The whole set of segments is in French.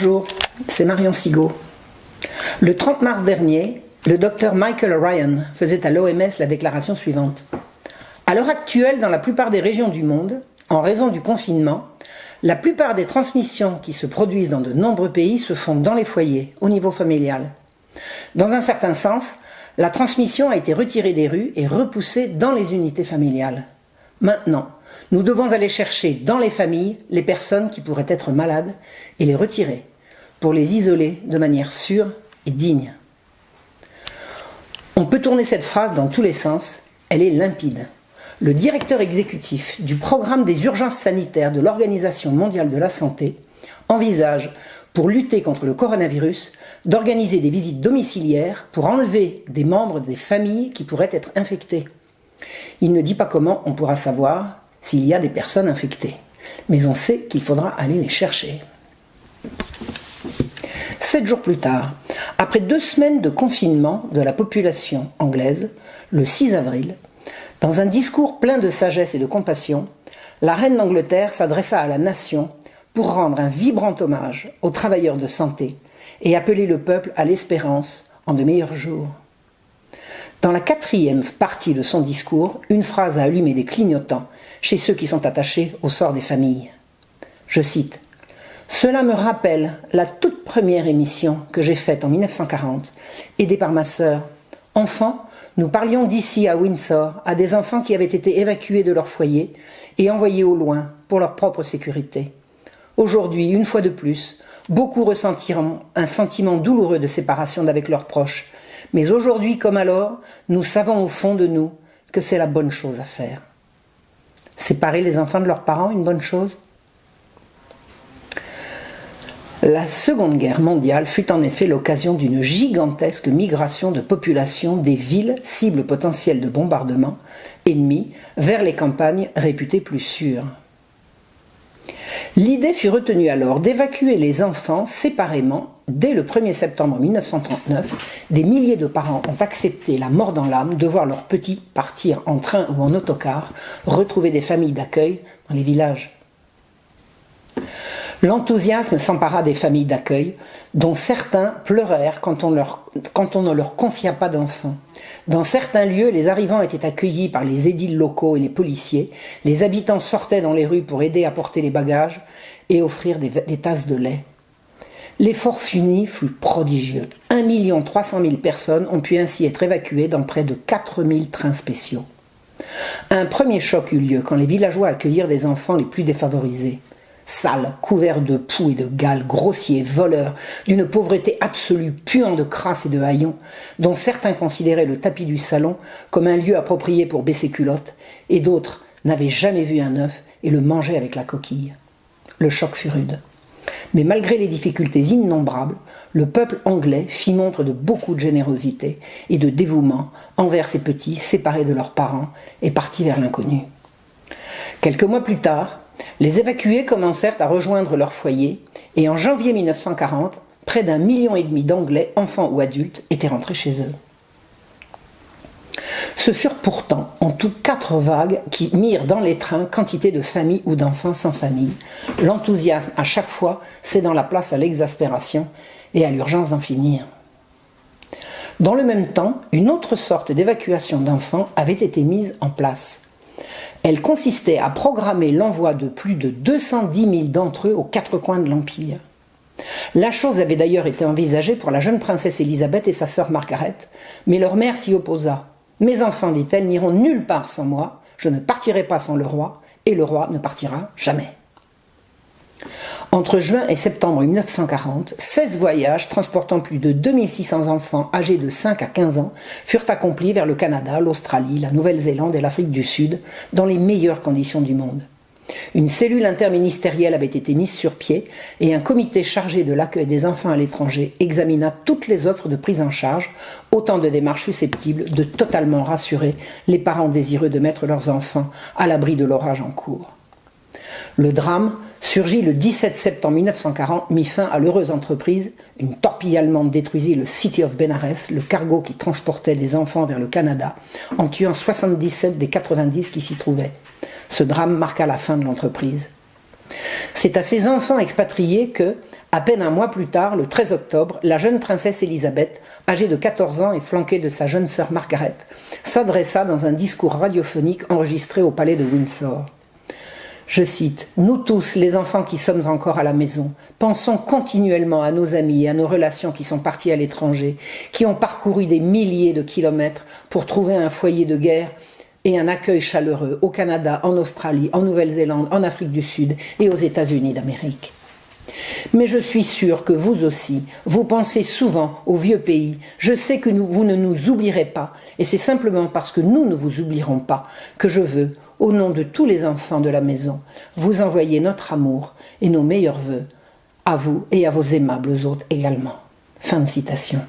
Bonjour, c'est Marion Sigaud. Le 30 mars dernier, le docteur Michael Ryan faisait à l'OMS la déclaration suivante. À l'heure actuelle, dans la plupart des régions du monde, en raison du confinement, la plupart des transmissions qui se produisent dans de nombreux pays se font dans les foyers, au niveau familial. Dans un certain sens, la transmission a été retirée des rues et repoussée dans les unités familiales. Maintenant, nous devons aller chercher dans les familles les personnes qui pourraient être malades et les retirer pour les isoler de manière sûre et digne. On peut tourner cette phrase dans tous les sens, elle est limpide. Le directeur exécutif du programme des urgences sanitaires de l'Organisation mondiale de la santé envisage, pour lutter contre le coronavirus, d'organiser des visites domiciliaires pour enlever des membres des familles qui pourraient être infectés. Il ne dit pas comment on pourra savoir s'il y a des personnes infectées, mais on sait qu'il faudra aller les chercher. 7 jours plus tard, après 2 semaines de confinement de la population anglaise, le 6 avril, dans un discours plein de sagesse et de compassion, la reine d'Angleterre s'adressa à la nation pour rendre un vibrant hommage aux travailleurs de santé et appeler le peuple à l'espérance en de meilleurs jours. Dans la 4e partie de son discours, une phrase a allumé des clignotants chez ceux qui sont attachés au sort des familles. Je cite « Cela me rappelle la toute première émission que j'ai faite en 1940, aidée par ma sœur. Enfant, nous parlions d'ici à Windsor à des enfants qui avaient été évacués de leur foyer et envoyés au loin pour leur propre sécurité. Aujourd'hui, une fois de plus, beaucoup ressentiront un sentiment douloureux de séparation d'avec leurs proches. Mais aujourd'hui comme alors, nous savons au fond de nous que c'est la bonne chose à faire. » Séparer les enfants de leurs parents, une bonne chose ? La Seconde Guerre mondiale fut en effet l'occasion d'une gigantesque migration de population des villes, cibles potentielles de bombardement ennemis, vers les campagnes réputées plus sûres. L'idée fut retenue alors d'évacuer les enfants séparément. Dès le 1er septembre 1939, des milliers de parents ont accepté la mort dans l'âme de voir leurs petits partir en train ou en autocar, retrouver des familles d'accueil dans les villages. L'enthousiasme s'empara des familles d'accueil, dont certains pleurèrent quand on ne leur confia pas d'enfants. Dans certains lieux, les arrivants étaient accueillis par les édiles locaux et les policiers. Les habitants sortaient dans les rues pour aider à porter les bagages et offrir des tasses de lait. L'effort fini fut prodigieux. 1 300 000 personnes ont pu ainsi être évacuées dans près de 4 000 trains spéciaux. Un premier choc eut lieu quand les villageois accueillirent les enfants les plus défavorisés. Sales, couverts de poux et de gales, grossiers, voleurs, d'une pauvreté absolue, puant de crasse et de haillons, dont certains considéraient le tapis du salon comme un lieu approprié pour baisser culottes, et d'autres n'avaient jamais vu un œuf et le mangeaient avec la coquille. Le choc fut rude. Mais malgré les difficultés innombrables, le peuple anglais fit montre de beaucoup de générosité et de dévouement envers ses petits séparés de leurs parents et partis vers l'inconnu. Quelques mois plus tard, les évacués commencèrent à rejoindre leur foyer et en janvier 1940, près d'1,5 million d'Anglais, enfants ou adultes, étaient rentrés chez eux. Ce furent pourtant en tout 4 vagues qui mirent dans les trains quantité de familles ou d'enfants sans famille. L'enthousiasme à chaque fois cédant la place à l'exaspération et à l'urgence d'en finir. Dans le même temps, une autre sorte d'évacuation d'enfants avait été mise en place. Elle consistait à programmer l'envoi de plus de 210 000 d'entre eux aux 4 coins de l'Empire. La chose avait d'ailleurs été envisagée pour la jeune princesse Élisabeth et sa sœur Margaret, mais leur mère s'y opposa. « Mes enfants, dit-elle, n'iront nulle part sans moi, je ne partirai pas sans le roi, et le roi ne partira jamais. » Entre juin et septembre 1940, 16 voyages transportant plus de 2600 enfants âgés de 5 à 15 ans furent accomplis vers le Canada, l'Australie, la Nouvelle-Zélande et l'Afrique du Sud, dans les meilleures conditions du monde. Une cellule interministérielle avait été mise sur pied et un comité chargé de l'accueil des enfants à l'étranger examina toutes les offres de prise en charge, autant de démarches susceptibles de totalement rassurer les parents désireux de mettre leurs enfants à l'abri de l'orage en cours. Le drame surgit le 17 septembre 1940, mit fin à l'heureuse entreprise. Une torpille allemande détruisit le City of Benares, le cargo qui transportait les enfants vers le Canada, en tuant 77 des 90 qui s'y trouvaient. Ce drame marqua la fin de l'entreprise. C'est à ces enfants expatriés que, À peine un mois plus tard, le 13 octobre, la jeune princesse Élisabeth, âgée de 14 ans et flanquée de sa jeune sœur Margaret, s'adressa dans un discours radiophonique enregistré au palais de Windsor. Je cite, « Nous tous, les enfants qui sommes encore à la maison, pensons continuellement à nos amis et à nos relations qui sont partis à l'étranger, qui ont parcouru des milliers de kilomètres pour trouver un foyer de guerre et un accueil chaleureux au Canada, en Australie, en Nouvelle-Zélande, en Afrique du Sud et aux États-Unis d'Amérique. Mais je suis sûre que vous aussi, vous pensez souvent au vieux pays. Je sais que vous ne nous oublierez pas, et c'est simplement parce que nous ne vous oublierons pas que je veux, au nom de tous les enfants de la maison, vous envoyer notre amour et nos meilleurs vœux, à vous et à vos aimables hôtes également. » Fin de citation.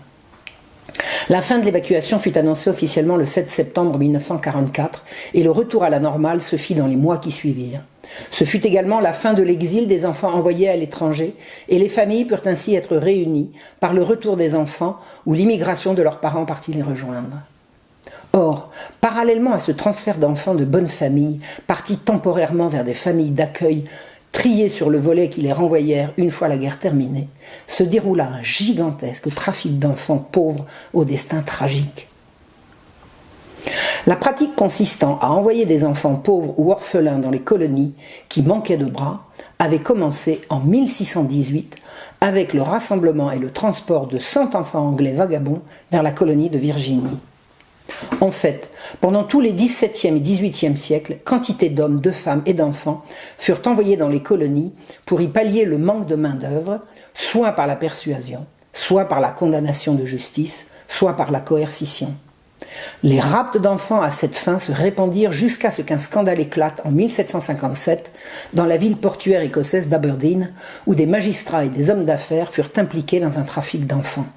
La fin de l'évacuation fut annoncée officiellement le 7 septembre 1944 et le retour à la normale se fit dans les mois qui suivirent. Ce fut également la fin de l'exil des enfants envoyés à l'étranger et les familles purent ainsi être réunies par le retour des enfants ou l'immigration de leurs parents partis les rejoindre. Or, parallèlement à ce transfert d'enfants de bonnes familles, partis temporairement vers des familles d'accueil triés sur le volet qui les renvoyèrent une fois la guerre terminée, se déroula un gigantesque trafic d'enfants pauvres au destin tragique. La pratique consistant à envoyer des enfants pauvres ou orphelins dans les colonies qui manquaient de bras avait commencé en 1618 avec le rassemblement et le transport de 100 enfants anglais vagabonds vers la colonie de Virginie. En fait, pendant tous les XVIIe et XVIIIe siècles, quantité d'hommes, de femmes et d'enfants furent envoyés dans les colonies pour y pallier le manque de main-d'œuvre, soit par la persuasion, soit par la condamnation de justice, soit par la coercition. Les rapts d'enfants à cette fin se répandirent jusqu'à ce qu'un scandale éclate en 1757 dans la ville portuaire écossaise d'Aberdeen, où des magistrats et des hommes d'affaires furent impliqués dans un trafic d'enfants.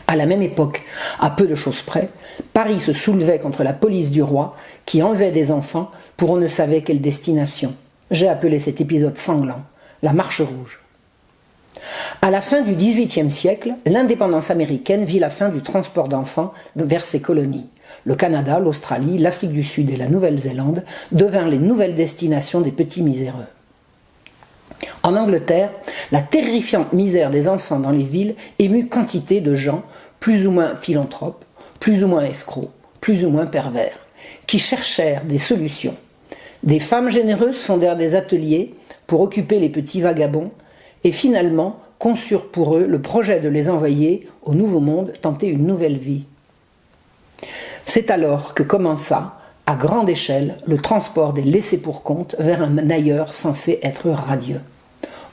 À la même époque, à peu de choses près, Paris se soulevait contre la police du roi qui enlevait des enfants pour on ne savait quelle destination. J'ai appelé cet épisode sanglant la Marche rouge. À la fin du XVIIIe siècle, l'indépendance américaine vit la fin du transport d'enfants vers ses colonies. Le Canada, l'Australie, l'Afrique du Sud et la Nouvelle-Zélande devinrent les nouvelles destinations des petits miséreux. En Angleterre, la terrifiante misère des enfants dans les villes émut quantité de gens, plus ou moins philanthropes, plus ou moins escrocs, plus ou moins pervers, qui cherchèrent des solutions. Des femmes généreuses fondèrent des ateliers pour occuper les petits vagabonds et finalement conçurent pour eux le projet de les envoyer au Nouveau Monde tenter une nouvelle vie. C'est alors que commença, à grande échelle, le transport des laissés-pour-compte vers un ailleurs censé être radieux.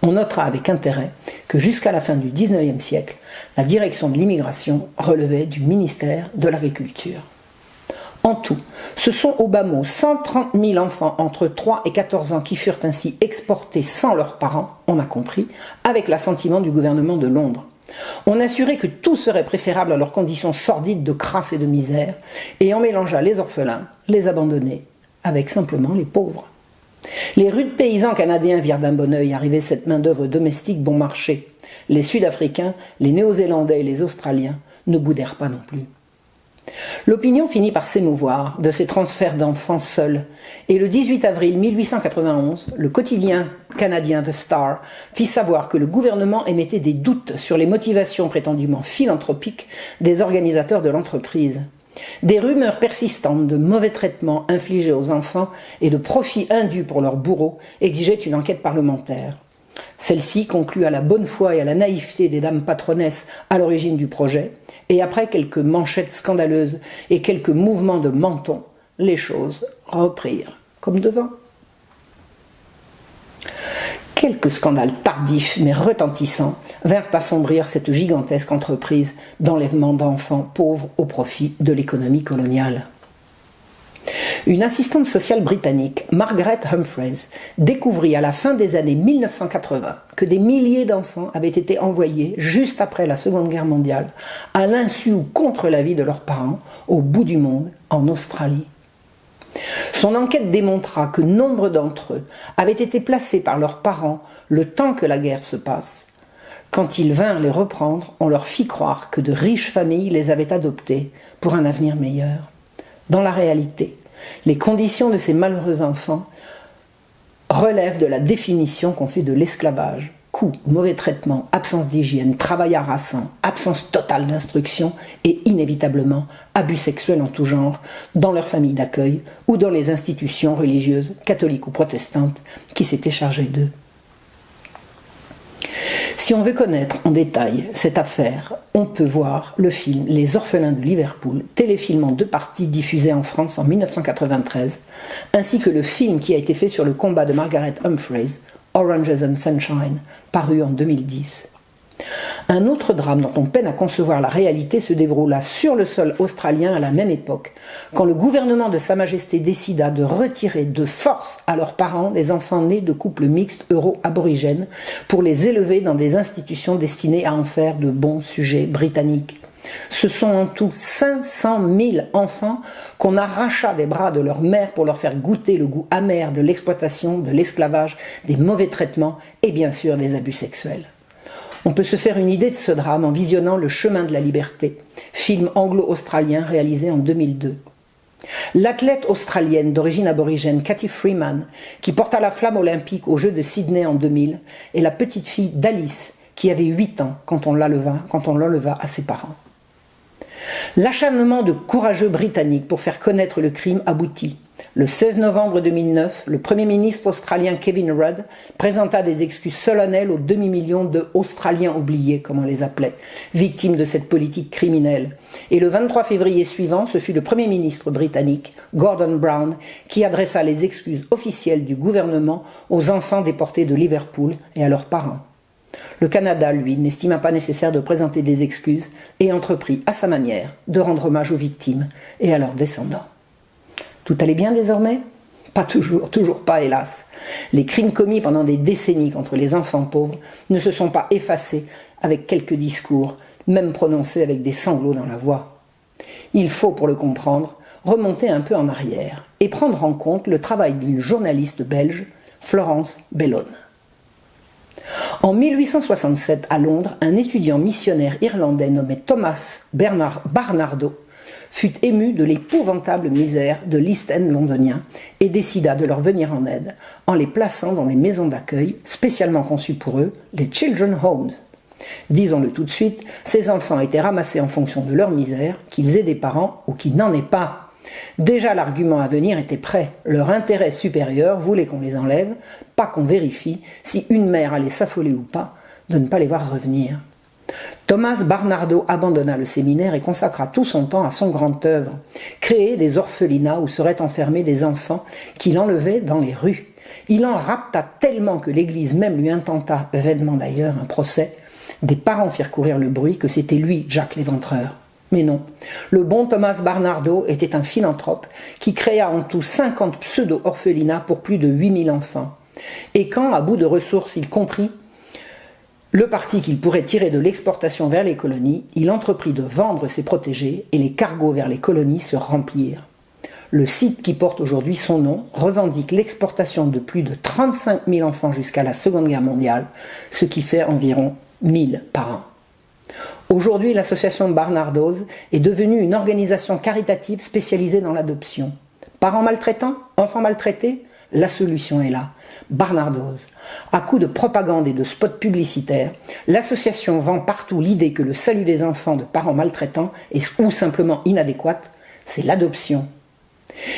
On notera avec intérêt que jusqu'à la fin du XIXe siècle, la direction de l'immigration relevait du ministère de l'Agriculture. En tout, ce sont au bas mot 130 000 enfants entre 3 et 14 ans qui furent ainsi exportés sans leurs parents, on a compris, avec l'assentiment du gouvernement de Londres. On assurait que tout serait préférable à leurs conditions sordides de crasse et de misère, et on mélangea les orphelins, les abandonnés, avec simplement les pauvres. Les rudes paysans canadiens virent d'un bon œil arriver cette main-d'œuvre domestique bon marché. Les Sud-Africains, les Néo-Zélandais et les Australiens ne boudèrent pas non plus. L'opinion finit par s'émouvoir de ces transferts d'enfants seuls, et le 18 avril 1891, le quotidien canadien The Star fit savoir que le gouvernement émettait des doutes sur les motivations prétendument philanthropiques des organisateurs de l'entreprise. Des rumeurs persistantes de mauvais traitements infligés aux enfants et de profits indus pour leurs bourreaux exigeaient une enquête parlementaire. Celle-ci conclut à la bonne foi et à la naïveté des dames patronesses à l'origine du projet, et après quelques manchettes scandaleuses et quelques mouvements de menton, les choses reprirent comme devant. Quelques scandales tardifs mais retentissants vinrent assombrir cette gigantesque entreprise d'enlèvement d'enfants pauvres au profit de l'économie coloniale. Une assistante sociale britannique, Margaret Humphreys, découvrit à la fin des années 1980 que des milliers d'enfants avaient été envoyés juste après la Seconde Guerre mondiale, à l'insu ou contre l'avis de leurs parents, au bout du monde, en Australie. Son enquête démontra que nombre d'entre eux avaient été placés par leurs parents le temps que la guerre se passe. Quand ils vinrent les reprendre, on leur fit croire que de riches familles les avaient adoptés pour un avenir meilleur. Dans la réalité, les conditions de ces malheureux enfants relèvent de la définition qu'on fait de l'esclavage, Coups, mauvais traitements, absence d'hygiène, travail harassant, absence totale d'instruction et inévitablement abus sexuels en tout genre dans leur famille d'accueil ou dans les institutions religieuses, catholiques ou protestantes, qui s'étaient chargées d'eux. Si on veut connaître en détail cette affaire, on peut voir le film Les Orphelins de Liverpool, téléfilm en 2 parties diffusé en France en 1993, ainsi que le film qui a été fait sur le combat de Margaret Humphreys, Oranges and Sunshine, paru en 2010. Un autre drame dont on peine à concevoir la réalité se déroula sur le sol australien à la même époque, quand le gouvernement de Sa Majesté décida de retirer de force à leurs parents des enfants nés de couples mixtes euro-aborigènes pour les élever dans des institutions destinées à en faire de bons sujets britanniques. Ce sont en tout 500 000 enfants qu'on arracha des bras de leur mère pour leur faire goûter le goût amer de l'exploitation, de l'esclavage, des mauvais traitements et bien sûr des abus sexuels. On peut se faire une idée de ce drame en visionnant Le Chemin de la Liberté, film anglo-australien réalisé en 2002. L'athlète australienne d'origine aborigène Cathy Freeman, qui porta la flamme olympique aux Jeux de Sydney en 2000, est la petite fille d'Alice, qui avait 8 ans quand on l'enleva à ses parents. L'acharnement de courageux Britanniques pour faire connaître le crime aboutit. Le 16 novembre 2009, le Premier ministre australien Kevin Rudd présenta des excuses solennelles aux demi-million de Australiens oubliés, comme on les appelait, victimes de cette politique criminelle. Et le 23 février suivant, ce fut le Premier ministre britannique, Gordon Brown, qui adressa les excuses officielles du gouvernement aux enfants déportés de Liverpool et à leurs parents. Le Canada, lui, n'estima pas nécessaire de présenter des excuses et entreprit à sa manière de rendre hommage aux victimes et à leurs descendants. Tout allait bien désormais ? Pas toujours, toujours pas hélas. Les crimes commis pendant des décennies contre les enfants pauvres ne se sont pas effacés avec quelques discours, même prononcés avec des sanglots dans la voix. Il faut, pour le comprendre, remonter un peu en arrière et prendre en compte le travail d'une journaliste belge, Florence Bellone. En 1867, à Londres, un étudiant missionnaire irlandais nommé Thomas Barnardo fut ému de l'épouvantable misère de l'East End londonien et décida de leur venir en aide en les plaçant dans des maisons d'accueil spécialement conçues pour eux, les Children's Homes. Disons-le tout de suite, ces enfants étaient ramassés en fonction de leur misère, qu'ils aient des parents ou qu'ils n'en aient pas. Déjà l'argument à venir était prêt, leur intérêt supérieur voulait qu'on les enlève, pas qu'on vérifie si une mère allait s'affoler ou pas de ne pas les voir revenir. Thomas Barnardo abandonna le séminaire et consacra tout son temps à son grand œuvre, créer des orphelinats où seraient enfermés des enfants qu'il enlevait dans les rues. Il en rapta tellement que l'église même lui intenta, vainement d'ailleurs, un procès. Des parents firent courir le bruit que c'était lui, Jacques l'Éventreur. Mais non, le bon Thomas Barnardo était un philanthrope qui créa en tout 50 pseudo-orphelinats pour plus de 8000 enfants. Et quand, à bout de ressources, il comprit le parti qu'il pourrait tirer de l'exportation vers les colonies, il entreprit de vendre ses protégés et les cargos vers les colonies se remplirent. Le site qui porte aujourd'hui son nom revendique l'exportation de plus de 35 000 enfants jusqu'à la Seconde Guerre mondiale, ce qui fait environ 1000 par an. Aujourd'hui, l'association Barnardos est devenue une organisation caritative spécialisée dans l'adoption. Parents maltraitants, enfants maltraités, la solution est là. Barnardos. À coup de propagande et de spots publicitaires, l'association vend partout l'idée que le salut des enfants de parents maltraitants ou simplement inadéquate, c'est l'adoption.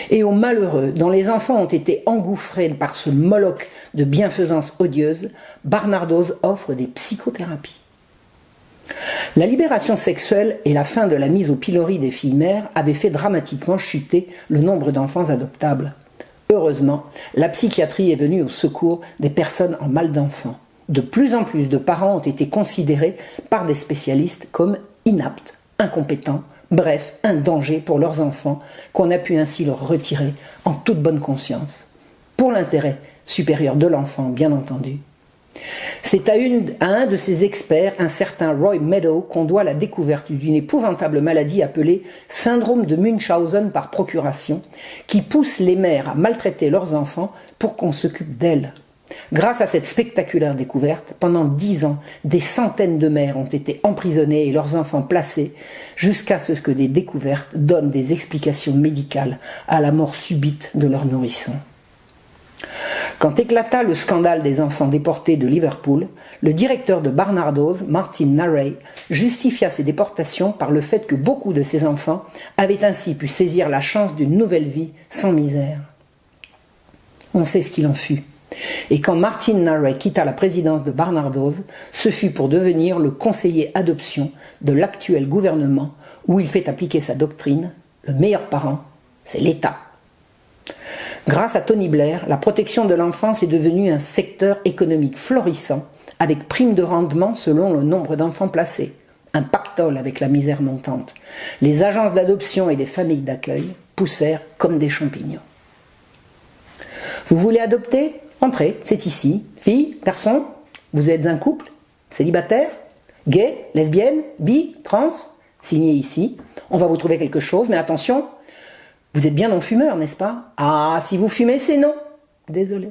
Et aux malheureux, dont les enfants ont été engouffrés par ce moloch de bienfaisance odieuse, Barnardos offre des psychothérapies. La libération sexuelle et la fin de la mise au pilori des filles mères avaient fait dramatiquement chuter le nombre d'enfants adoptables. Heureusement, la psychiatrie est venue au secours des personnes en mal d'enfants. De plus en plus de parents ont été considérés par des spécialistes comme inaptes, incompétents, bref, un danger pour leurs enfants qu'on a pu ainsi leur retirer en toute bonne conscience. Pour l'intérêt supérieur de l'enfant, bien entendu. C'est à un de ces experts, un certain Roy Meadow, qu'on doit la découverte d'une épouvantable maladie appelée syndrome de Munchausen par procuration, qui pousse les mères à maltraiter leurs enfants pour qu'on s'occupe d'elles. Grâce à cette spectaculaire découverte, pendant 10 ans, des centaines de mères ont été emprisonnées et leurs enfants placés, jusqu'à ce que des découvertes donnent des explications médicales à la mort subite de leurs nourrissons. Quand éclata le scandale des enfants déportés de Liverpool, le directeur de Barnardo's, Martin Narey, justifia ces déportations par le fait que beaucoup de ces enfants avaient ainsi pu saisir la chance d'une nouvelle vie sans misère. On sait ce qu'il en fut. Et quand Martin Narey quitta la présidence de Barnardo's, ce fut pour devenir le conseiller adoption de l'actuel gouvernement où il fait appliquer sa doctrine « le meilleur parent, c'est l'État ». Grâce à Tony Blair, la protection de l'enfance est devenue un secteur économique florissant avec prime de rendement selon le nombre d'enfants placés, un pactole avec la misère montante. Les agences d'adoption et des familles d'accueil poussèrent comme des champignons. Vous voulez adopter ? Entrez, c'est ici. Filles, garçons, vous êtes un couple, célibataire, gay, lesbienne, bi, trans, signez ici. On va vous trouver quelque chose, mais attention, vous êtes bien non-fumeur, n'est-ce pas ? Ah, si vous fumez, c'est non. Désolé.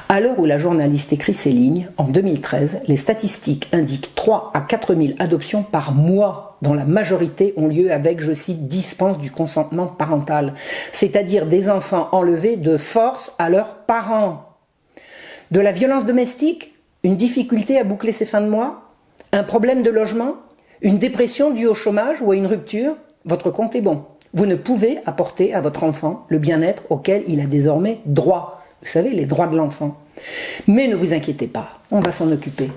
À l'heure où la journaliste écrit ces lignes, en 2013, les statistiques indiquent 3 à 4 000 adoptions par mois, dont la majorité ont lieu avec, je cite, dispense du consentement parental, c'est-à-dire des enfants enlevés de force à leurs parents. De la violence domestique, une difficulté à boucler ses fins de mois, un problème de logement, une dépression due au chômage ou à une rupture, votre compte est bon. Vous ne pouvez apporter à votre enfant le bien-être auquel il a désormais droit. Vous savez, les droits de l'enfant. Mais ne vous inquiétez pas, on va s'en occuper.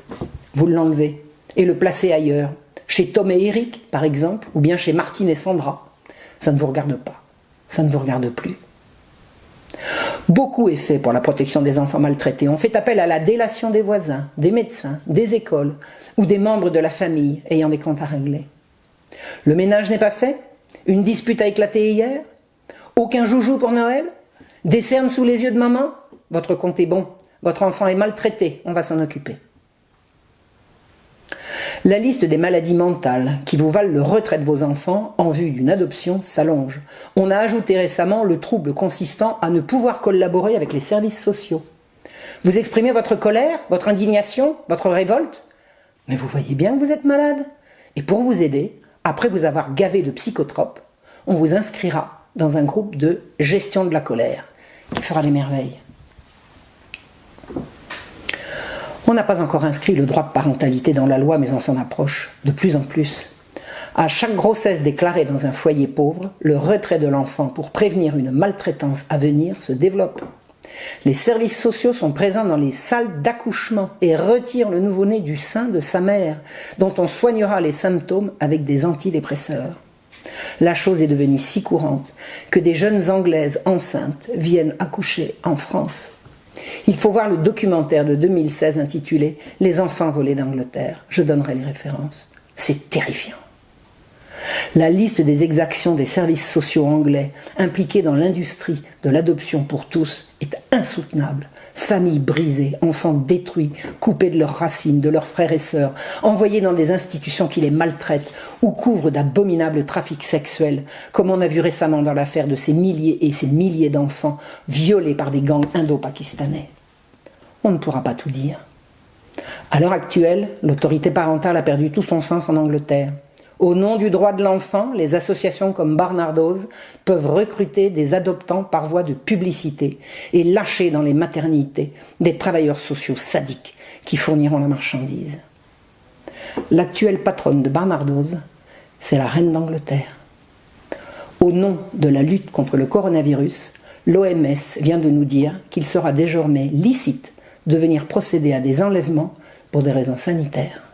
Vous l'enlevez et le placez ailleurs. Chez Tom et Eric, par exemple, ou bien chez Martine et Sandra. Ça ne vous regarde pas. Ça ne vous regarde plus. Beaucoup est fait pour la protection des enfants maltraités. On fait appel à la délation des voisins, des médecins, des écoles ou des membres de la famille ayant des comptes à régler. Le ménage n'est pas fait ? Une dispute a éclaté hier ? Aucun joujou pour Noël ? Des cernes sous les yeux de maman ? Votre compte est bon. Votre enfant est maltraité. On va s'en occuper. La liste des maladies mentales qui vous valent le retrait de vos enfants en vue d'une adoption s'allonge. On a ajouté récemment le trouble consistant à ne pouvoir collaborer avec les services sociaux. Vous exprimez votre colère, votre indignation, votre révolte ? Mais vous voyez bien que vous êtes malade. Et pour vous aider, après vous avoir gavé de psychotropes, on vous inscrira dans un groupe de gestion de la colère qui fera des merveilles. On n'a pas encore inscrit le droit de parentalité dans la loi, mais on s'en approche de plus en plus. À chaque grossesse déclarée dans un foyer pauvre, le retrait de l'enfant pour prévenir une maltraitance à venir se développe. Les services sociaux sont présents dans les salles d'accouchement et retirent le nouveau-né du sein de sa mère, dont on soignera les symptômes avec des antidépresseurs. La chose est devenue si courante que des jeunes Anglaises enceintes viennent accoucher en France. Il faut voir le documentaire de 2016 intitulé « Les enfants volés d'Angleterre ». Je donnerai les références. C'est terrifiant. La liste des exactions des services sociaux anglais impliqués dans l'industrie de l'adoption pour tous est insoutenable. Familles brisées, enfants détruits, coupés de leurs racines, de leurs frères et sœurs, envoyés dans des institutions qui les maltraitent ou couvrent d'abominables trafics sexuels, comme on a vu récemment dans l'affaire de ces milliers et ces milliers d'enfants violés par des gangs indo-pakistanais. On ne pourra pas tout dire. À l'heure actuelle, l'autorité parentale a perdu tout son sens en Angleterre. Au nom du droit de l'enfant, les associations comme Barnardo's peuvent recruter des adoptants par voie de publicité et lâcher dans les maternités des travailleurs sociaux sadiques qui fourniront la marchandise. L'actuelle patronne de Barnardo's, c'est la reine d'Angleterre. Au nom de la lutte contre le coronavirus, l'OMS vient de nous dire qu'il sera désormais licite de venir procéder à des enlèvements pour des raisons sanitaires.